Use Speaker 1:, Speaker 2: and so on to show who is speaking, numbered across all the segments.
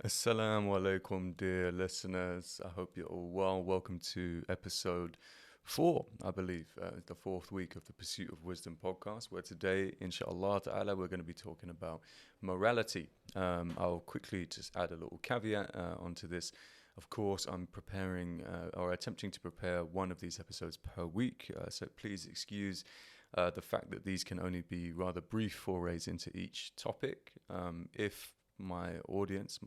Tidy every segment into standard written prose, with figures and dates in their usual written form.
Speaker 1: Assalamu alaikum, dear listeners. I hope you're all well. Welcome to episode 4, I believe, the fourth week of the Pursuit of Wisdom podcast, where today, inshallah ta'ala, we're going to be talking about morality. I'll quickly just add a little caveat onto this. Of course, I'm preparing or attempting to prepare one of these episodes per week, so please excuse the fact that these can only be rather brief forays into each topic. If my audience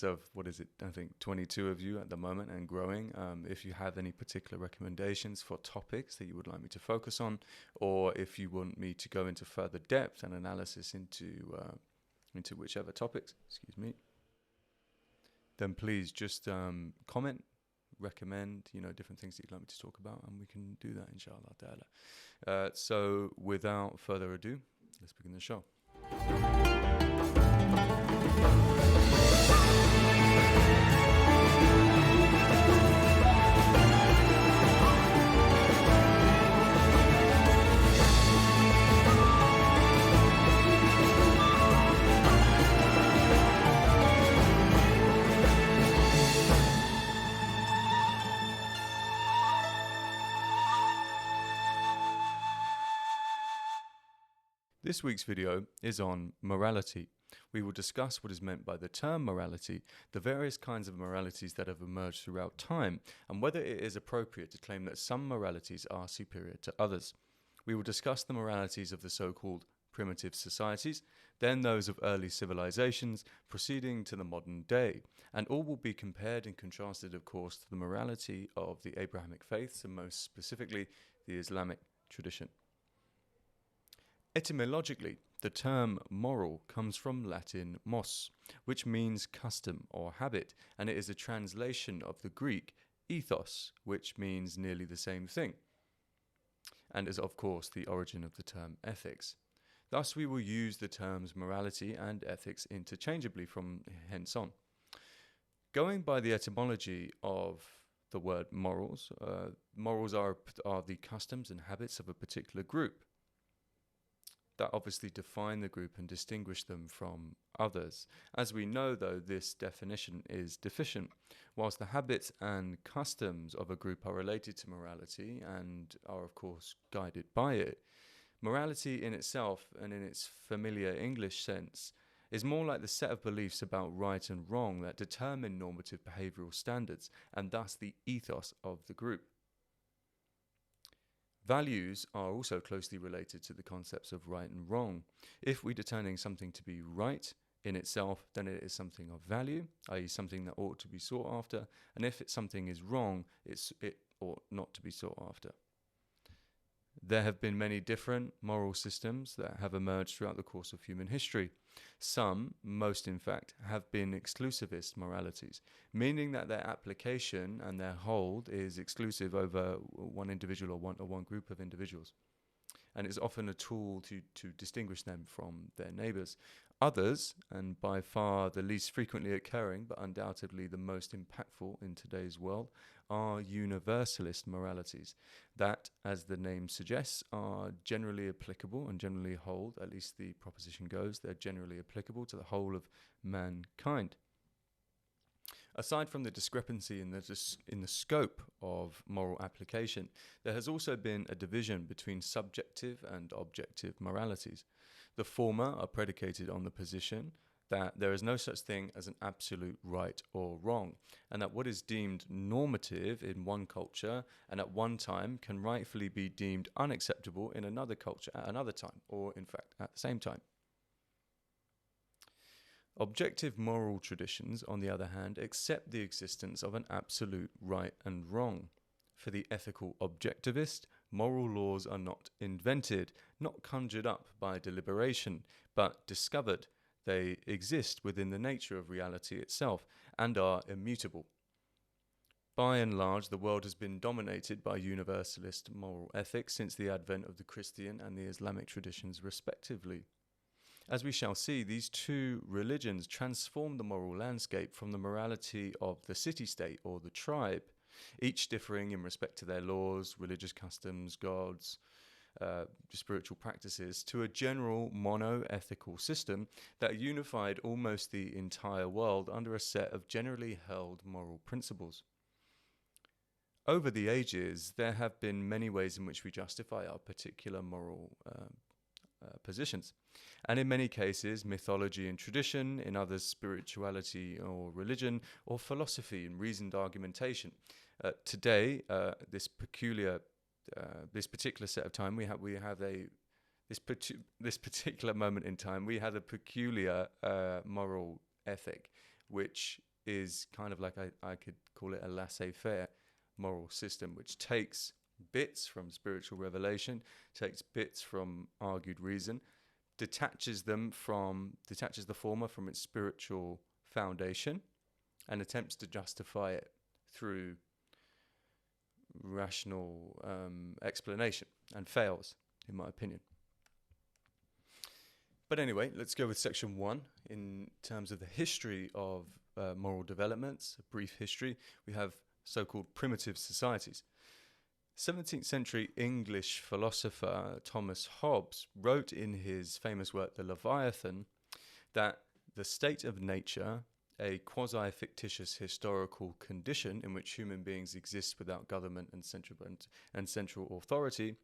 Speaker 1: of, what is it, I think 22 of you at the moment and growing, if you have any particular recommendations for topics that you would like me to focus on, or if you want me to go into further depth and analysis into whichever topics, then please just comment, recommend, different things that you'd like me to talk about, and we can do that, inshallah ta'ala. So without further ado, let's begin the show. This week's video is on morality. We will discuss what is meant by the term morality, the various kinds of moralities that have emerged throughout time, and whether it is appropriate to claim that some moralities are superior to others. We will discuss the moralities of the so-called primitive societies, then those of early civilizations, proceeding to the modern day, and all will be compared and contrasted, of course, to the morality of the Abrahamic faiths, and most specifically, the Islamic tradition. Etymologically, the term moral comes from Latin mos, which means custom or habit, and it is a translation of the Greek ethos, which means nearly the same thing, and is of course the origin of the term ethics. Thus we will use the terms morality and ethics interchangeably from hence on. Going by the etymology of the word morals, morals are the customs and habits of a particular group that obviously define the group and distinguish them from others. As we know, though, this definition is deficient. Whilst the habits and customs of a group are related to morality and are, of course, guided by it, morality in itself and in its familiar English sense is more like the set of beliefs about right and wrong that determine normative behavioral standards and thus the ethos of the group. Values are also closely related to the concepts of right and wrong. If we're determining something to be right in itself, then it is something of value, i.e. something that ought to be sought after, and if something is wrong, it ought not to be sought after. There have been many different moral systems that have emerged throughout the course of human history. Some, most in fact, have been exclusivist moralities, meaning that their application and their hold is exclusive over one individual or one group of individuals, and is often a tool to distinguish them from their neighbours. Others, and by far the least frequently occurring, but undoubtedly the most impactful in today's world, are universalist moralities that, as the name suggests, are generally applicable and generally hold, at least the proposition goes, they're generally applicable to the whole of mankind. Aside from the discrepancy in the scope of moral application, there has also been a division between subjective and objective moralities. The former are predicated on the position that there is no such thing as an absolute right or wrong, and that what is deemed normative in one culture and at one time can rightfully be deemed unacceptable in another culture at another time, or in fact at the same time. Objective moral traditions, on the other hand, accept the existence of an absolute right and wrong. For the ethical objectivist, moral laws are not invented, not conjured up by deliberation, but discovered. They exist within the nature of reality itself and are immutable. By and large, the world has been dominated by universalist moral ethics since the advent of the Christian and the Islamic traditions respectively. As we shall see, these two religions transform the moral landscape from the morality of the city-state or the tribe, each differing in respect to their laws, religious customs, gods, spiritual practices to a general mono-ethical system that unified almost the entire world under a set of generally held moral principles. Over the ages, there have been many ways in which we justify our particular moral positions. And in many cases, mythology and tradition, in others, spirituality or religion, or philosophy and reasoned argumentation. Today, this particular set of time, this particular moment in time, we have a peculiar moral ethic, which is kind of like I could call it a laissez-faire moral system, which takes bits from spiritual revelation, takes bits from argued reason, detaches the former from its spiritual foundation, and attempts to justify it through rational explanation, and fails, in my opinion. But anyway, let's go with section 1. In terms of the history of moral developments, a brief history, we have so-called primitive societies. 17th century English philosopher Thomas Hobbes wrote in his famous work, The Leviathan, that the state of nature, a quasi-fictitious historical condition in which human beings exist without government and central authority,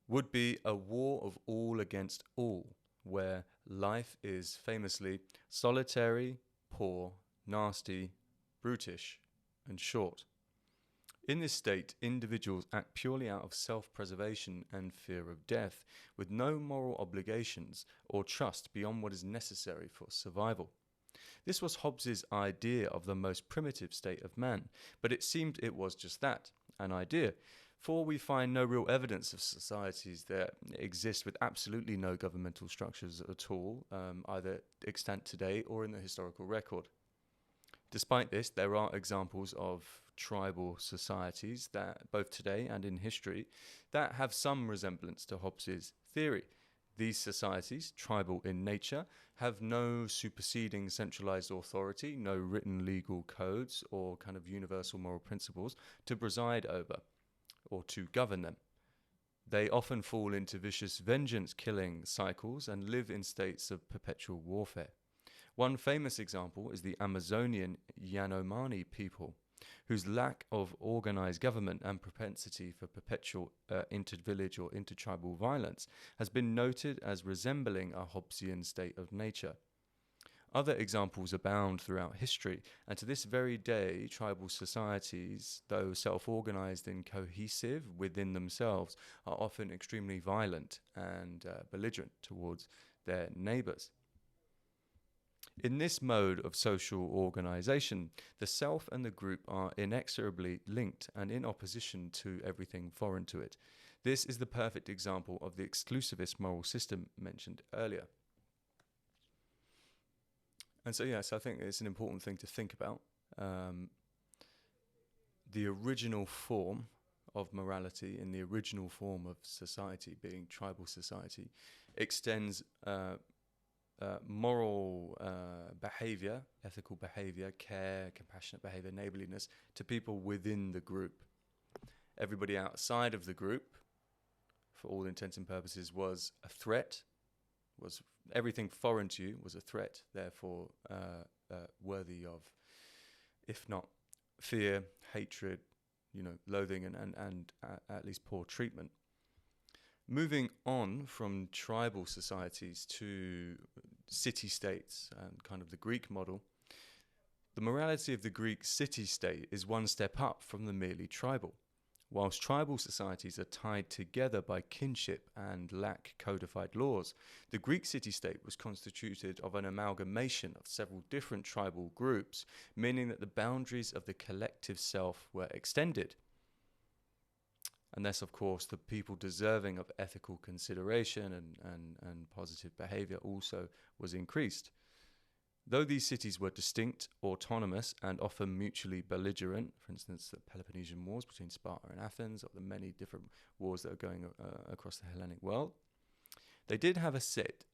Speaker 1: would be a war of all against all, where life is famously solitary, poor, nasty, brutish, and short. In this state, individuals act purely out of self-preservation and fear of death, with no moral obligations or trust beyond what is necessary for survival. This was Hobbes's idea of the most primitive state of man, but it seemed it was just that, an idea, for we find no real evidence of societies that exist with absolutely no governmental structures at all, either extant today or in the historical record. Despite this, there are examples of tribal societies that, both today and in history, that have some resemblance to Hobbes's theory. These societies, tribal in nature, have no superseding centralized authority, no written legal codes or kind of universal moral principles to preside over or to govern them. They often fall into vicious vengeance-killing cycles and live in states of perpetual warfare. One famous example is the Amazonian Yanomami people, whose lack of organized government and propensity for perpetual inter-village or inter-tribal violence has been noted as resembling a Hobbesian state of nature. Other examples abound throughout history, and to this very day, tribal societies, though self-organized and cohesive within themselves, are often extremely violent and belligerent towards their neighbors. In this mode of social organization, the self and the group are inexorably linked and in opposition to everything foreign to it. This is the perfect example of the exclusivist moral system mentioned earlier. And so, yes, I think it's an important thing to think about. The original form of morality in the original form of society, being tribal society, extends moral behavior, ethical behavior, care, compassionate behavior, neighborliness to people within the group. Everybody outside of the group, for all intents and purposes, was a threat, was everything foreign to you was a threat, therefore worthy of, if not fear, hatred, loathing and at least poor treatment. Moving on from tribal societies to city-states and kind of the Greek model, the morality of the Greek city-state is one step up from the merely tribal. Whilst tribal societies are tied together by kinship and lack codified laws, the Greek city-state was constituted of an amalgamation of several different tribal groups, meaning that the boundaries of the collective self were extended. And thus, of course, the people deserving of ethical consideration and positive behavior also was increased. Though these cities were distinct, autonomous, and often mutually belligerent, for instance, the Peloponnesian Wars between Sparta and Athens, or the many different wars that are going across the Hellenic world, they did have a set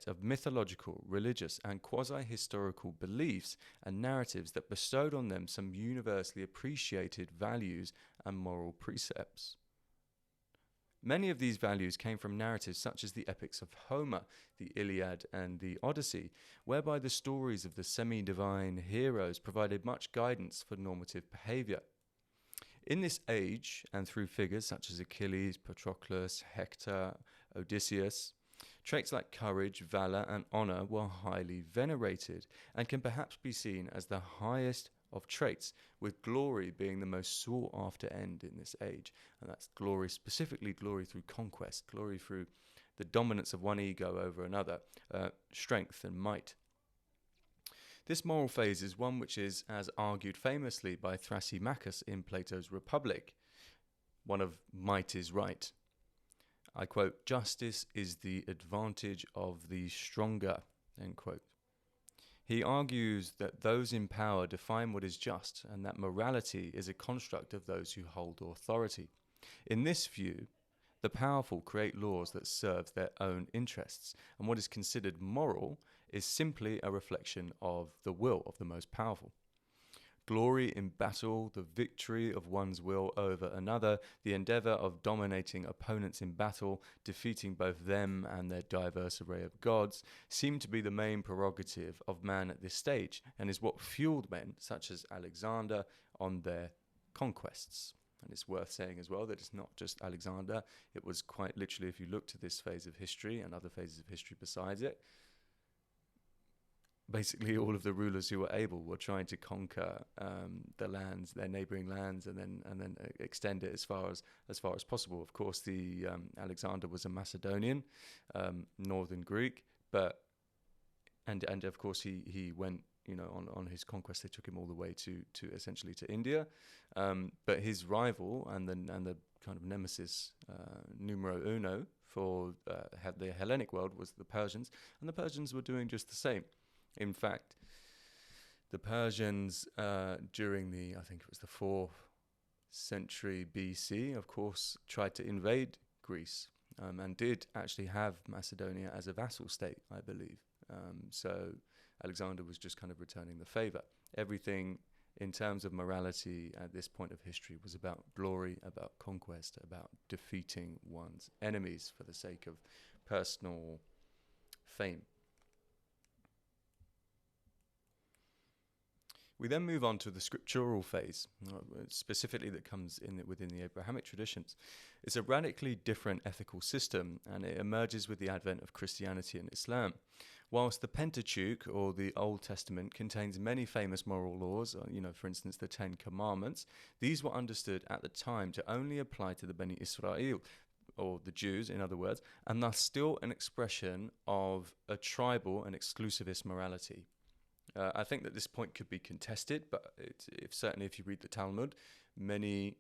Speaker 1: of mythological, religious, and quasi-historical beliefs and narratives that bestowed on them some universally appreciated values and moral precepts. Many of these values came from narratives such as the epics of Homer, the Iliad and the Odyssey, whereby the stories of the semi-divine heroes provided much guidance for normative behavior. In this age, and through figures such as Achilles, Patroclus, Hector, Odysseus, traits like courage, valor, and honor were highly venerated and can perhaps be seen as the highest of traits, with glory being the most sought after end in this age. And that's glory, specifically glory through conquest, glory through the dominance of one ego over another, strength and might. This moral phase is one which is, as argued famously by Thrasymachus in Plato's Republic, one of might is right. I quote, "Justice is the advantage of the stronger," end quote. He argues that those in power define what is just, and that morality is a construct of those who hold authority. In this view, the powerful create laws that serve their own interests, and what is considered moral is simply a reflection of the will of the most powerful. Glory in battle, the victory of one's will over another, the endeavor of dominating opponents in battle, defeating both them and their diverse array of gods, seem to be the main prerogative of man at this stage, and is what fueled men such as Alexander on their conquests. And it's worth saying as well that it's not just Alexander. It was quite literally, if you look to this phase of history and other phases of history besides it, basically all of the rulers who were able were trying to conquer the lands, their neighboring lands, and then extend it as far as possible. Of course, the Alexander was a Macedonian, northern Greek, but and of course he went, you know, on his conquest. They took him all the way to essentially to India, but his rival and the kind of nemesis numero uno for the Hellenic world was the Persians, and the Persians were doing just the same. In fact, the Persians during I think it was the 4th century BC, of course, tried to invade Greece and did actually have Macedonia as a vassal state, I believe. So Alexander was just kind of returning the favor. Everything in terms of morality at this point of history was about glory, about conquest, about defeating one's enemies for the sake of personal fame. We then move on to the scriptural phase, specifically that comes within the Abrahamic traditions. It's a radically different ethical system, and it emerges with the advent of Christianity and Islam. Whilst the Pentateuch, or the Old Testament, contains many famous moral laws, for instance, the 10 Commandments, these were understood at the time to only apply to the Beni Israel, or the Jews, in other words, and thus still an expression of a tribal and exclusivist morality. I think that this point could be contested, but certainly if you read the Talmud, many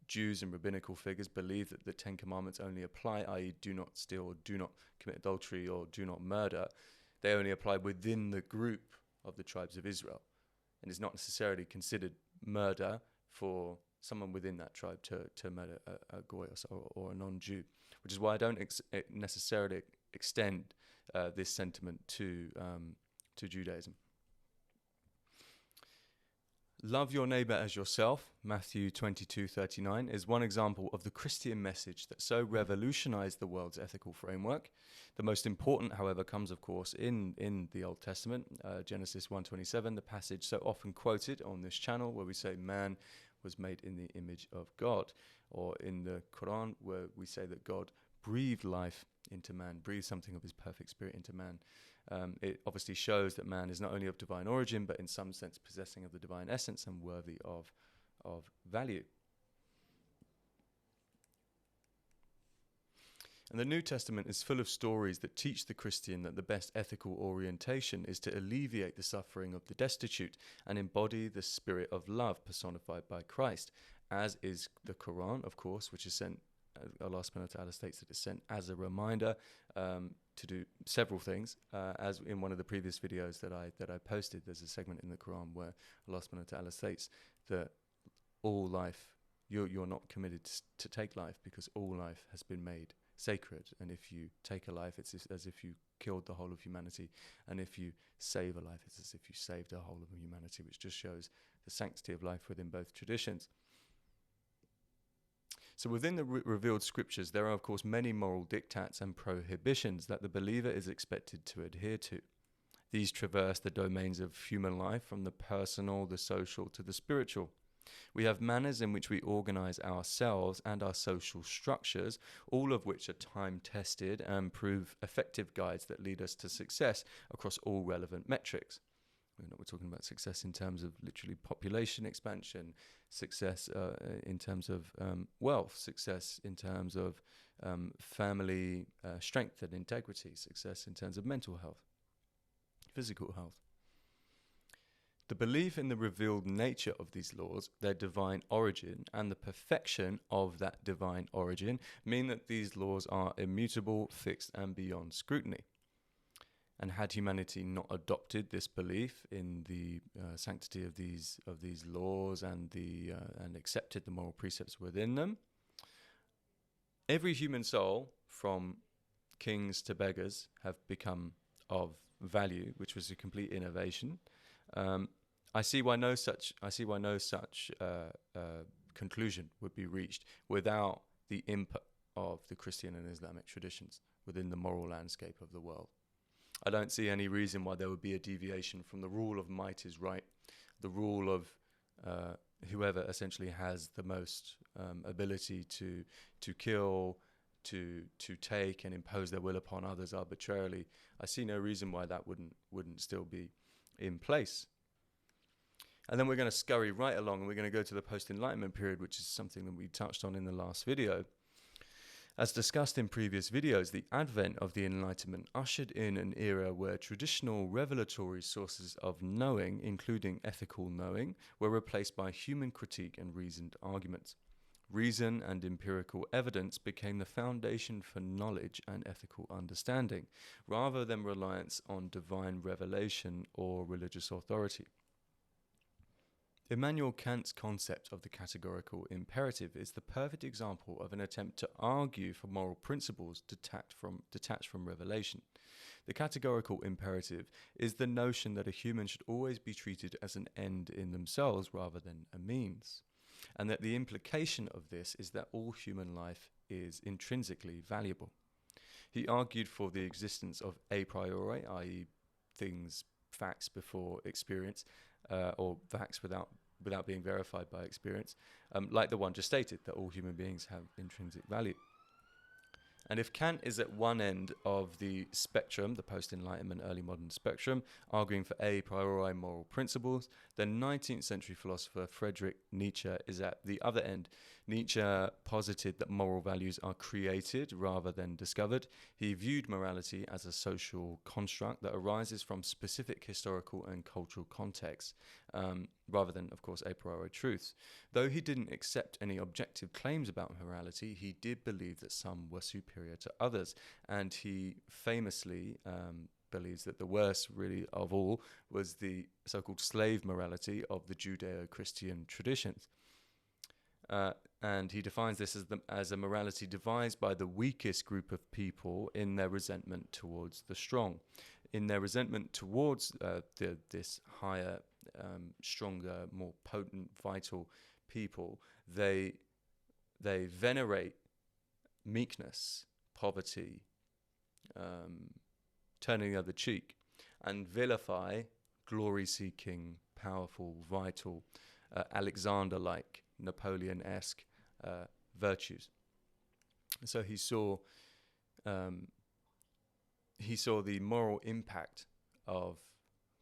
Speaker 1: Jews and rabbinical figures believe that the 10 Commandments only apply, i.e. do not steal, or do not commit adultery, or do not murder. They only apply within the group of the tribes of Israel. And it's not necessarily considered murder for someone within that tribe to murder a goy or a non-Jew, which is why I don't necessarily extend this sentiment to Judaism. Love your neighbor as yourself, Matthew 22:39, is one example of the Christian message that so revolutionized the world's ethical framework. The most important, however, comes, of course, in the Old Testament, Genesis 1:27, the passage so often quoted on this channel where we say man was made in the image of God, or in the Quran where we say that God breathed life into man, breathed something of his perfect spirit into man. It obviously shows that man is not only of divine origin, but in some sense possessing of the divine essence and worthy of value. And the New Testament is full of stories that teach the Christian that the best ethical orientation is to alleviate the suffering of the destitute and embody the spirit of love personified by Christ, as is the Quran, of course, which is sent, Allah subhanahu wa ta'ala states that it's sent as a reminder to do several things. As in one of the previous videos that I posted, there's a segment in the Quran where Allah subhanahu wa ta'ala states that all life, you're not committed to take life, because all life has been made sacred, and if you take a life, it's as if you killed the whole of humanity, and if you save a life, it's as if you saved the whole of humanity, which just shows the sanctity of life within both traditions. So within the revealed scriptures, there are, of course, many moral diktats and prohibitions that the believer is expected to adhere to. These traverse the domains of human life, from the personal, the social, to the spiritual. We have manners in which we organize ourselves and our social structures, all of which are time-tested and prove effective guides that lead us to success across all relevant metrics. We're talking about success in terms of literally population expansion, success in terms of wealth, success in terms of family strength and integrity, success in terms of mental health, physical health. The belief in the revealed nature of these laws, their divine origin, and the perfection of that divine origin mean that these laws are immutable, fixed, and beyond scrutiny. And had humanity not adopted this belief in the sanctity of these laws and accepted the moral precepts within them, every human soul, from kings to beggars, have become of value, which was a complete innovation. I see why no such conclusion would be reached without the input of the Christian and Islamic traditions within the moral landscape of the world. I don't see any reason why there would be a deviation from the rule of might is right, the rule of whoever essentially has the most ability to kill, to take and impose their will upon others arbitrarily. I see no reason why that wouldn't still be in place. And then we're going to scurry right along, and we're going to go to the post-Enlightenment period, which is something that we touched on in the last video. As discussed in previous videos, the advent of the Enlightenment ushered in an era where traditional revelatory sources of knowing, including ethical knowing, were replaced by human critique and reasoned arguments. Reason and empirical evidence became the foundation for knowledge and ethical understanding, rather than reliance on divine revelation or religious authority. Immanuel Kant's concept of the categorical imperative is the perfect example of an attempt to argue for moral principles detached from revelation. The categorical imperative is the notion that a human should always be treated as an end in themselves rather than a means, and that the implication of this is that all human life is intrinsically valuable. He argued for the existence of a priori, i.e. things, facts before experience, or facts without being verified by experience, like the one just stated, that all human beings have intrinsic value. And if Kant is at one end of the spectrum, the post-Enlightenment early modern spectrum, arguing for a priori moral principles, then 19th century philosopher Friedrich Nietzsche is at the other end. Nietzsche posited that moral values are created rather than discovered. He viewed morality as a social construct that arises from specific historical and cultural contexts, rather than, of course, a priori truths. Though he didn't accept any objective claims about morality, he did believe that some were superior to others, and he famously believes that the worst, really, of all was the so-called slave morality of the Judeo-Christian traditions. And he defines this as a morality devised by the weakest group of people in their resentment towards the strong. In their resentment towards this higher, stronger, more potent, vital people, they venerate meekness, poverty, turning the other cheek, and vilify glory-seeking, powerful, vital, Alexander-like, Napoleon-esque virtues. So he saw the moral impact of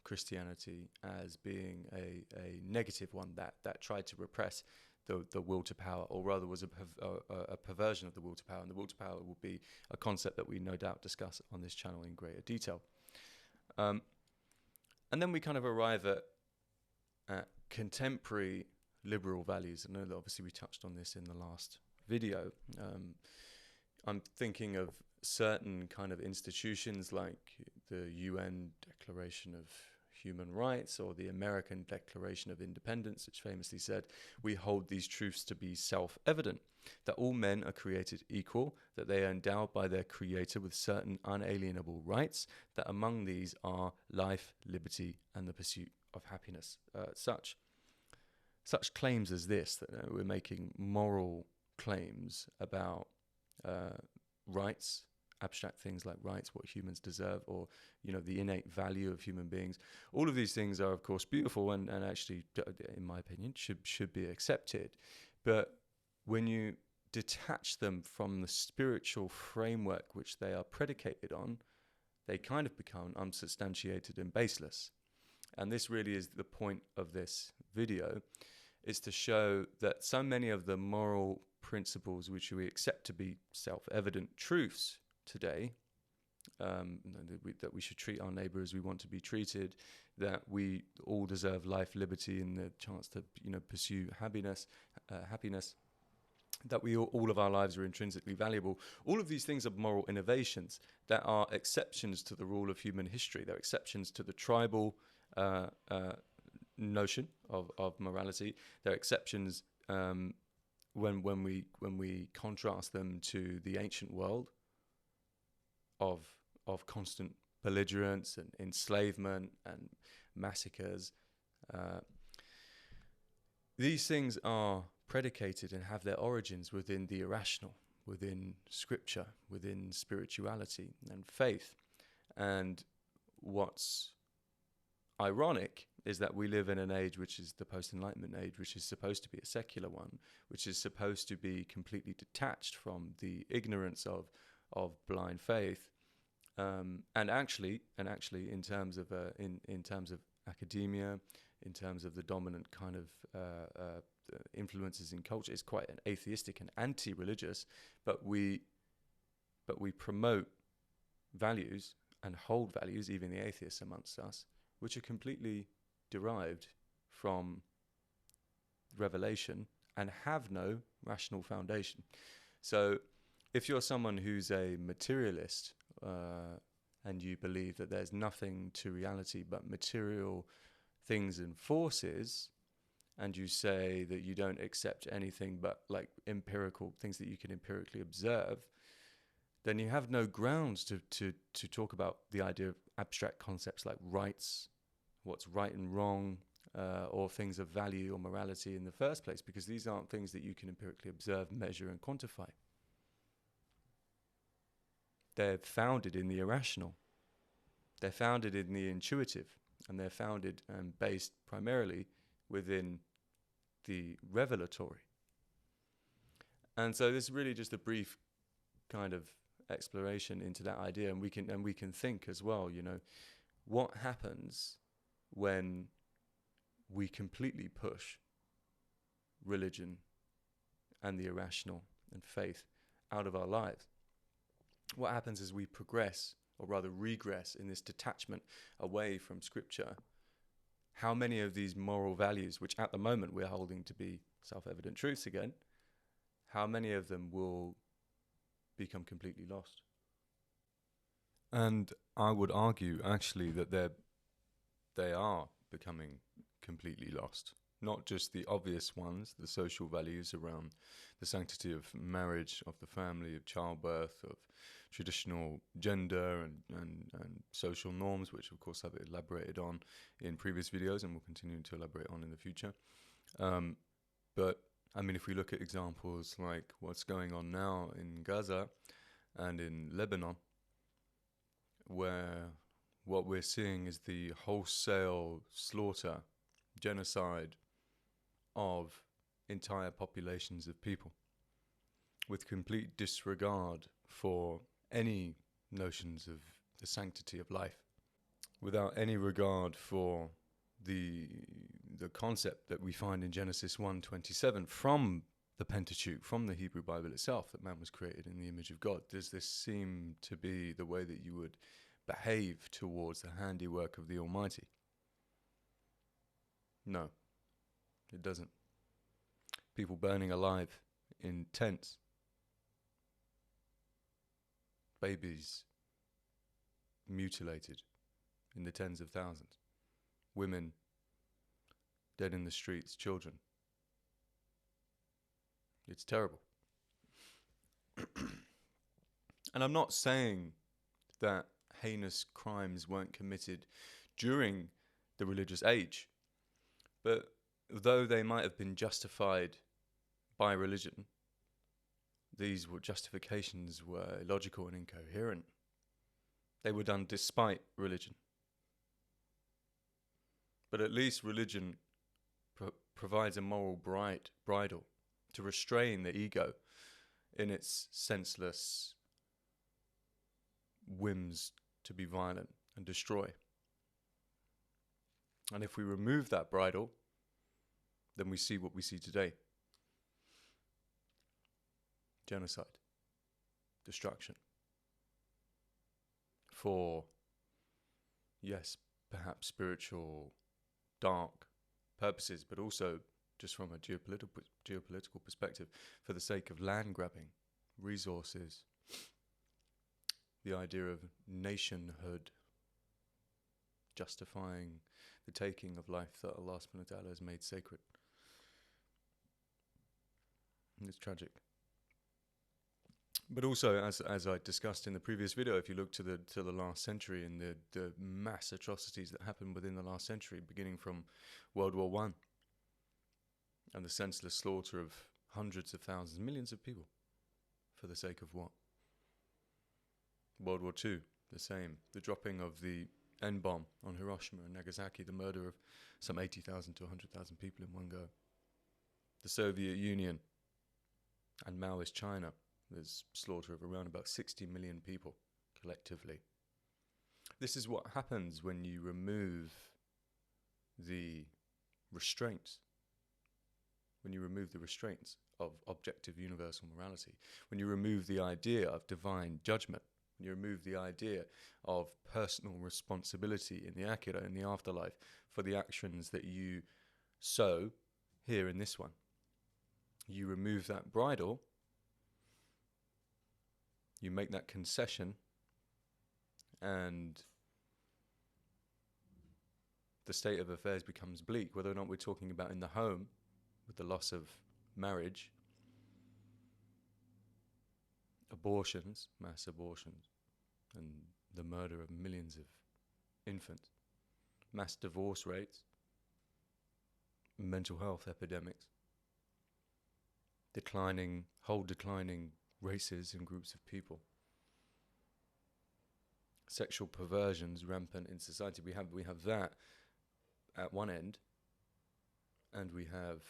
Speaker 1: Christianity as being a negative one that tried to repress the will to power, or rather was a perversion of the will to power. And the will to power will be a concept that we no doubt discuss on this channel in greater detail. And then we kind of arrive at contemporary liberal values. I know that obviously we touched on this in the last video. I'm thinking of certain kind of institutions like the UN Declaration of Human Rights or the American Declaration of Independence, which famously said, "We hold these truths to be self-evident, that all men are created equal, that they are endowed by their Creator with certain unalienable rights, that among these are life, liberty, and the pursuit of happiness." Such claims as this, that we're making moral claims about rights, abstract things like rights, what humans deserve, or the innate value of human beings. All of these things are, of course, beautiful and actually, in my opinion, should be accepted. But when you detach them from the spiritual framework which they are predicated on, they kind of become unsubstantiated and baseless. And this really is the point of this video, is to show that so many of the moral principles which we accept to be self-evident truths today, that we should treat our neighbor as we want to be treated, that we all deserve life, liberty, and the chance to pursue happiness, that all of our lives are intrinsically valuable. All of these things are moral innovations that are exceptions to the rule of human history. They're exceptions to the tribal notion of morality. They're exceptions when we contrast them to the ancient world of constant belligerence and enslavement and massacres. These things are predicated and have their origins within the irrational, within scripture, within spirituality and faith. And what's ironic is that we live in an age which is the post-Enlightenment age, which is supposed to be a secular one, which is supposed to be completely detached from the ignorance of blind faith. And actually, in terms of academia, in terms of the dominant kind of influences in culture, it's quite an atheistic and anti-religious. But we promote values and hold values, even the atheists amongst us, which are completely derived from revelation and have no rational foundation. So, if you're someone who's a materialist, and you believe that there's nothing to reality but material things and forces, and you say that you don't accept anything but like empirical things that you can empirically observe, then you have no grounds to talk about the idea of abstract concepts like rights, what's right and wrong, or things of value or morality in the first place, because these aren't things that you can empirically observe, measure, and quantify. They're founded in the irrational. They're founded in the intuitive, and they're founded and based primarily within the revelatory. And so this is really just a brief kind of exploration into that idea, and we can think as well, what happens when we completely push religion and the irrational and faith out of our lives. What happens is we progress, or rather regress, in this detachment away from scripture. How many of these moral values, which at the moment we're holding to be self-evident truths again, how many of them will become completely lost? And I would argue actually that they are becoming completely lost. Not just the obvious ones, the social values around the sanctity of marriage, of the family, of childbirth, of traditional gender and social norms, which of course I've elaborated on in previous videos and will continue to elaborate on in the future. But I mean, if we look at examples like what's going on now in Gaza and in Lebanon, where what we're seeing is the wholesale slaughter, genocide of entire populations of people, with complete disregard for any notions of the sanctity of life, without any regard for the concept that we find in Genesis 1:27 from the Pentateuch, from the Hebrew Bible itself, that man was created in the image of God. Does this seem to be the way that you would behave towards the handiwork of the Almighty? No, it doesn't. People burning alive in tents, babies mutilated in the tens of thousands, women dead in the streets, children. It's terrible. And I'm not saying that heinous crimes weren't committed during the religious age, but though they might have been justified by religion, these justifications were illogical and incoherent. They were done despite religion. But at least religion provides a moral bridle to restrain the ego in its senseless whims to be violent and destroy. And if we remove that bridle, then we see what we see today. Genocide, destruction. For, yes, perhaps spiritual, dark purposes, but also just from a geopolitical perspective, for the sake of land grabbing, resources, the idea of nationhood, justifying the taking of life that Allah subhanahu wa ta'ala has made sacred. And it's tragic. But also, as I discussed in the previous video, if you look to the last century and the mass atrocities that happened within the last century, beginning from World War I, and the senseless slaughter of hundreds of thousands, millions of people, for the sake of what? World War II, the same. The dropping of the N-bomb on Hiroshima and Nagasaki, the murder of some 80,000 to 100,000 people in one go. The Soviet Union and Maoist China, there's slaughter of around about 60 million people collectively. This is what happens when you remove the restraints. When you remove the restraints of objective universal morality. When you remove the idea of divine judgment. When you remove the idea of personal responsibility in the akhirah, in the afterlife, for the actions that you sow here in this one. You remove that bridle. You make that concession, and the state of affairs becomes bleak, whether or not we're talking about in the home, with the loss of marriage, abortions, mass abortions, and the murder of millions of infants, mass divorce rates, mental health epidemics, declining races and groups of people, sexual perversions rampant in society. We have that at one end, and we have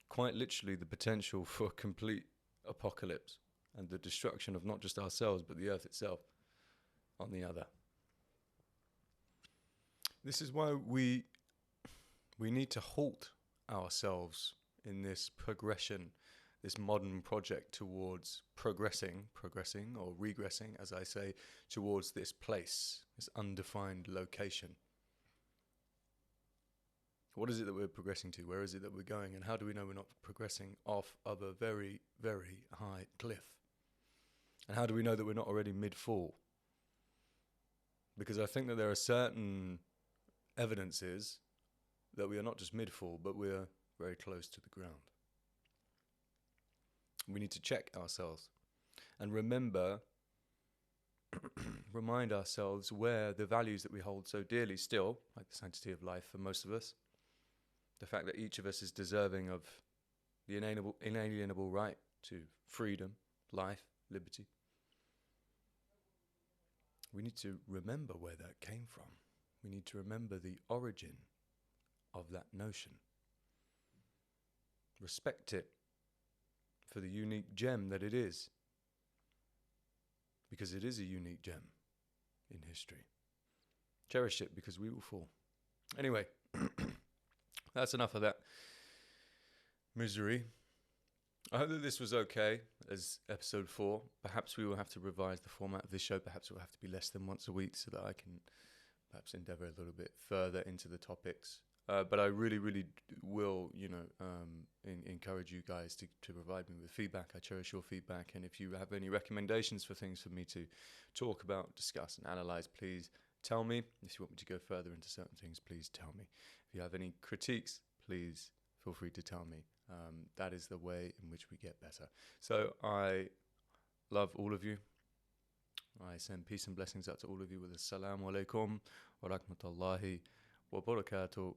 Speaker 1: quite literally the potential for complete apocalypse and the destruction of not just ourselves but the earth itself on the other. This is why we need to halt ourselves in this progression, this modern project towards progressing or regressing, as I say, towards this place, this undefined location. What is it that we're progressing to? Where is it that we're going? And how do we know we're not progressing off of a very, very high cliff? And how do we know that we're not already mid-fall? Because I think that there are certain evidences that we are not just mid-fall, but we're very close to the ground. We need to check ourselves and remember, remind ourselves where the values that we hold so dearly still, like the sanctity of life for most of us, the fact that each of us is deserving of the inalienable right to freedom, life, liberty. We need to remember where that came from. We need to remember the origin of that notion. Respect it for the unique gem that it is. Because it is a unique gem in history. Cherish it because we will fall. Anyway, that's enough of that misery. I hope that this was okay as episode 4. Perhaps we will have to revise the format of this show. Perhaps it will have to be less than once a week so that I can perhaps endeavour a little bit further into the topics. But I really, really will, encourage you guys to provide me with feedback. I cherish your feedback. And if you have any recommendations for things for me to talk about, discuss and analyse, please tell me. If you want me to go further into certain things, please tell me. If you have any critiques, please feel free to tell me. That is the way in which we get better. So I love all of you. I send peace and blessings out to all of you with assalamu alaikum wa rahmatullahi wa barakatuh.